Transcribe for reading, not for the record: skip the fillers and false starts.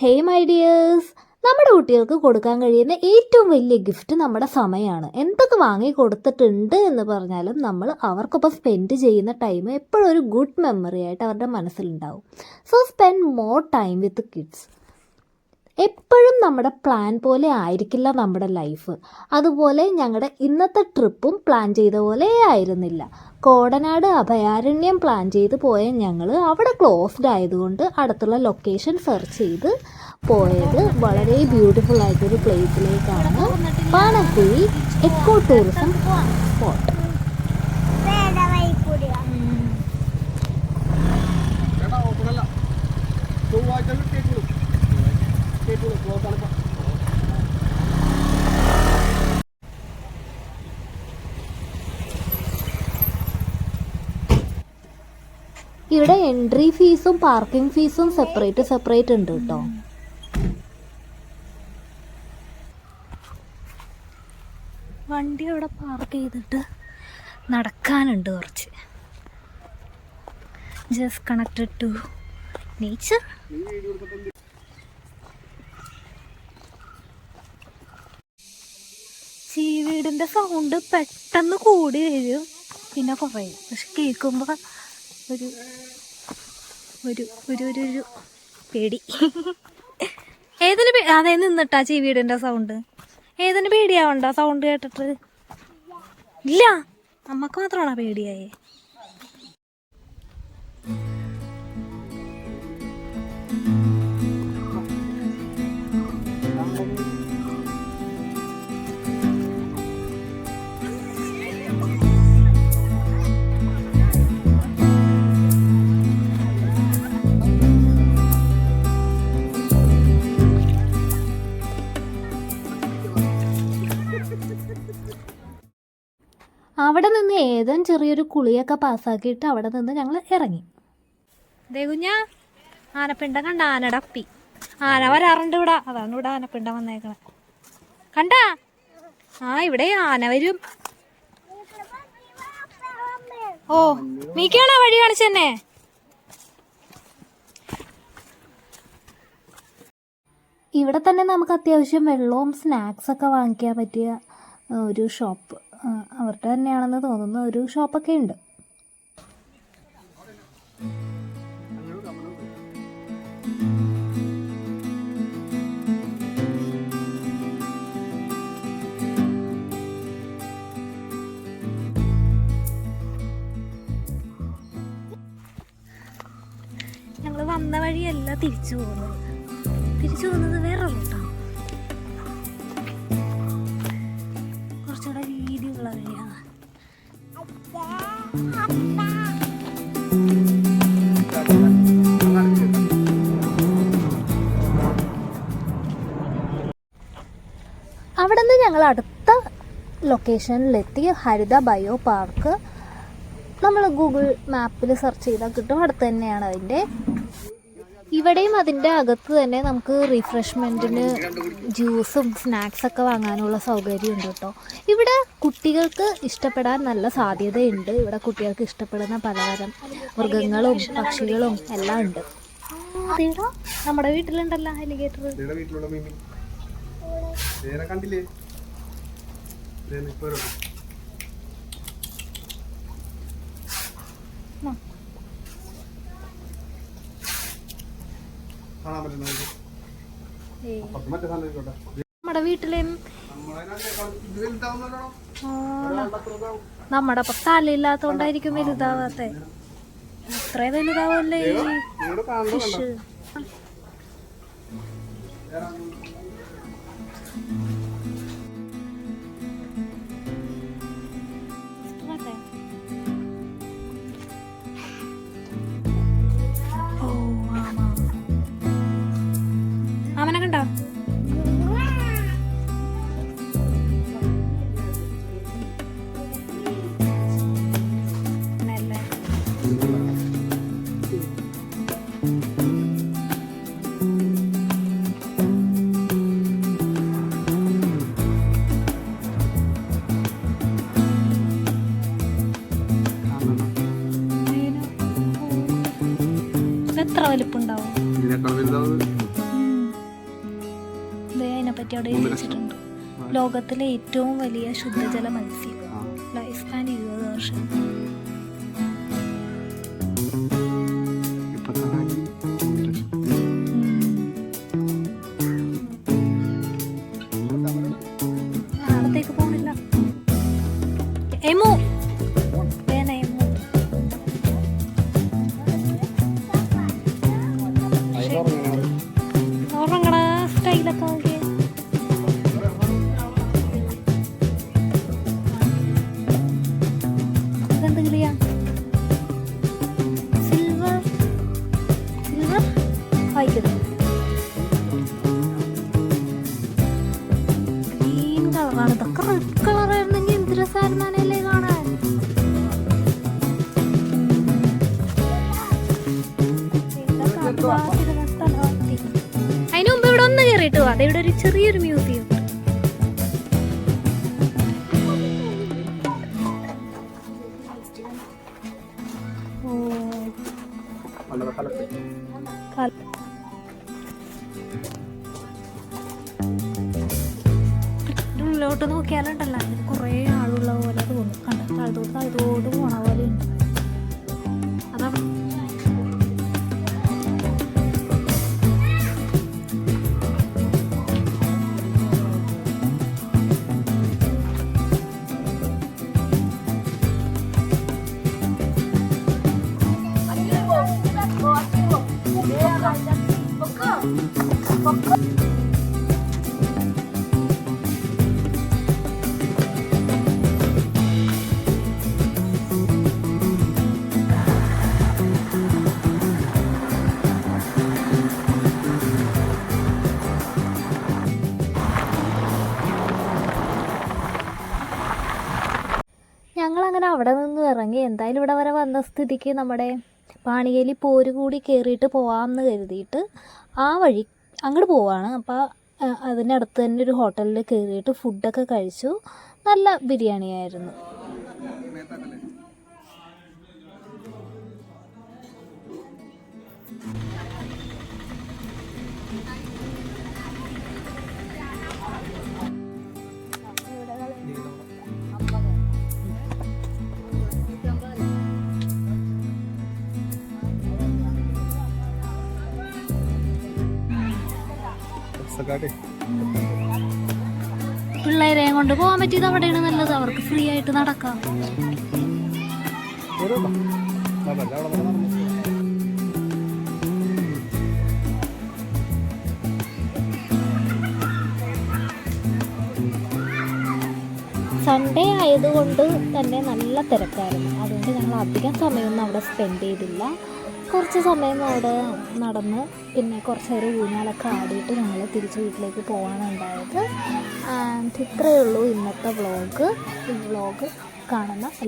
Hey my dears, നമ്മുടെ കുട്ടികൾക്ക് കൊടുക്കാൻ കഴിയുന്ന ഏറ്റവും വലിയ ഗിഫ്റ്റ് നമ്മുടെ സമയമാണ്. എന്തൊക്കെ വാങ്ങി കൊടുത്തിട്ടുണ്ട് എന്ന് പറഞ്ഞാലും നമ്മൾ അവർക്കൊപ്പം സ്പെൻഡ് ചെയ്യുന്ന ടൈം എപ്പോഴും ഒരു ഗുഡ് മെമ്മറി ആയിട്ട് അവരുടെ മനസ്സിലുണ്ടാവും. So spend more time with kids. എപ്പോഴും നമ്മുടെ പ്ലാൻ പോലെ ആയിരിക്കില്ല നമ്മുടെ ലൈഫ്. അതുപോലെ ഞങ്ങളുടെ ഇന്നത്തെ ട്രിപ്പും പ്ലാൻ ചെയ്ത പോലെ ആയിരുന്നില്ല. കോടനാട് അഭയാരണ്യം പ്ലാൻ ചെയ്ത് പോയ ഞങ്ങൾ അവിടെ ക്ലോസ്ഡ് ആയതുകൊണ്ട് അടുത്തുള്ള ലൊക്കേഷൻ സെർച്ച് ചെയ്ത് പോയത് വളരെ ബ്യൂട്ടിഫുൾ ആയിട്ടൊരു പ്ലേസിലേക്കാണ്. Panakkuzhi eco tourism spot. ഇവിടെ എൻട്രി ഫീസും പാർക്കിംഗ് ഫീസും സെപ്പറേറ്റ് ഉണ്ട് കേട്ടോ. വണ്ടി അവിടെ പാർക്ക് ചെയ്തിട്ട് നടക്കാനുണ്ട് കുറച്ച്. ജസ്റ്റ് കണക്റ്റഡ് ടു നേച്ചർ. ചീവീടിൻ്റെ സൗണ്ട് പെട്ടെന്ന് കൂടി വരും, പിന്നെ കുറയും. പക്ഷെ കേൾക്കുമ്പോൾ ഒരു ഒരു ഒരു ഒരു ഒരു പേടി. ഏതിന് അതേ നിന്നിട്ടാ ചീവീടിൻ്റെ സൗണ്ട്. ഏതിന് പേടിയാവണ്ട സൗണ്ട് കേട്ടിട്ട്? ഇല്ല, അമ്മക്ക് മാത്രമാണോ പേടിയായേ? അവിടെ നിന്ന് ഏതും ചെറിയൊരു കുളിയൊക്കെ പാസ്സാക്കിയിട്ട് അവിടെ നിന്ന് ഞങ്ങൾ ഇറങ്ങി. ദേ കുഞ്ഞാ, ആനപ്പിണ്ടം കണ്ട? ആനയുടെ അപ്പി. ആന വരാറുണ്ട് ഇവിടെ, അതാണ് ഇവിടെ ആനപ്പിണ്ടം വന്നേക്കണേ. കണ്ടാ? ആ, ഇവിടെ ആന വരും. ഓ, നീക്കാണോ വഴി കാണിച്ചെന്നെ? ഇവിടെ തന്നെ നമുക്ക് അത്യാവശ്യം വെള്ളവും സ്നാക്സൊക്കെ വാങ്ങിക്കാൻ പറ്റിയ ഒരു ഷോപ്പ്, അവരുടെ തന്നെയാണെന്ന് തോന്നുന്ന ഒരു ഷോപ്പൊക്കെ ഉണ്ട്. ഞങ്ങൾ വന്ന വഴിയല്ല തിരിച്ചു പോകുന്നത് വേറെ റൂട്ടാണ്. കുറച്ചുകൂടെ വീതിയുള്ള വഴിയാണ്. അവിടെ നിന്ന് ഞങ്ങൾ അടുത്ത ലൊക്കേഷനിലെത്തി. ഹരിത ബയോ പാർക്ക്. നമ്മൾ ഗൂഗിൾ മാപ്പിൽ സെർച്ച് ചെയ്താൽ കിട്ടും, അടുത്ത് തന്നെയാണ് അതിൻ്റെ. ഇവിടെയും അതിൻ്റെ അകത്ത് തന്നെ നമുക്ക് റിഫ്രഷ്മെൻറ്റിന് ജ്യൂസും സ്നാക്സൊക്കെ വാങ്ങാനുള്ള സൗകര്യമുണ്ട് കേട്ടോ. ഇവിടെ കുട്ടികൾക്ക് ഇഷ്ടപ്പെടാൻ നല്ല സാധ്യതയുണ്ട്. ഇവിടെ കുട്ടികൾക്ക് ഇഷ്ടപ്പെടുന്ന പലതരം മൃഗങ്ങളും പക്ഷികളും എല്ലാം ഉണ്ട്. അതേടാ, നമ്മുടെ വീട്ടിലുണ്ടല്ലോ അലിഗേറ്റർ. നമ്മുടെ വീട്ടിലേയും നമ്മുടെ തലയില്ലാത്തോണ്ടായിരിക്കും വലുതാവാത്തെ. ഇത്ര വലുതാവല്ലേ ഫിഷ്. അവനെ കണ്ടോ? എത്ര വലിപ്പുണ്ടാവും? പറ്റി അവിടെ എഴുതി വെച്ചിട്ടുണ്ട്. ലോകത്തിലെ ഏറ്റവും വലിയ ശുദ്ധജല മത്സ്യം, ലൈഫ് സ്പാൻ 20 വർഷം. നാളത്തേക്ക് പോണില്ല. എമു ഉറങ്ങടാ, സ്റ്റൈലൊക്കെ നോക്കിയേ. ഇതെന്ത് കിളിയാ? സിൽവർ സിൽവർ വായിക്കുന്നത് ഗ്രീൻ കളറാണ്. ഇതൊക്കെ റെഡ് കളറായിരുന്നെങ്കിൽ എന്ത് രസമായിരുന്നല്ലേ കാണാൻ. അതിന് മുമ്പ് ഇവിടെ ഒന്ന് കയറിയിട്ട് പോവാം. ഇവിടെ ഒരു ചെറിയൊരു മ്യൂസിയം. ഉള്ളിലോട്ട് നോക്കിയാലുണ്ടല്ലോ കുറേ ആളുള്ള പോലെ തോന്നും. കണ്ട താഴത്തോട്ട് പോണ പോലെ ഉണ്ട്. അതാ ഞങ്ങളങ്ങനെ അവിടെ നിന്ന് ഇറങ്ങി. എന്തായാലും ഇവിടെ വരെ വന്ന സ്ഥിതിക്ക് നമ്മുടെ പാണിയേലി പോര് കൂടി കയറിയിട്ട് പോവാമെന്ന് കരുതിയിട്ട് ആ വഴി അങ്ങോട്ട് പോവാണ്. അപ്പോൾ അതിനടുത്ത് തന്നെ ഒരു ഹോട്ടലിൽ കയറിയിട്ട് ഫുഡൊക്കെ കഴിച്ചു. നല്ല ബിരിയാണിയായിരുന്നു. പിള്ളേരെയും കൊണ്ട് പോകാൻ പറ്റിയത് അവിടെയാണ് നല്ലത്. അവർക്ക് ഫ്രീ ആയിട്ട് നടക്കാം. സൺഡേ ആയതുകൊണ്ട് തന്നെ നല്ല തിരക്കായിരുന്നു. അതുകൊണ്ട് ഞങ്ങൾ അധികം സമയമൊന്നും അവിടെ സ്പെൻഡ് ചെയ്തില്ല. കുറച്ച് സമയം അവിടെ നടന്ന് പിന്നെ കുറച്ച് നേരം ഊഞ്ഞാലൊക്കെ ആടിയിട്ട് ഞങ്ങൾ തിരിച്ച് വീട്ടിലേക്ക് പോകാനുണ്ടായത്. ആൻഡ് ഇത്രയേ ഉള്ളൂ ഇന്നത്തെ വ്ളോഗ്. ഈ വ്ളോഗ് കാണുന്ന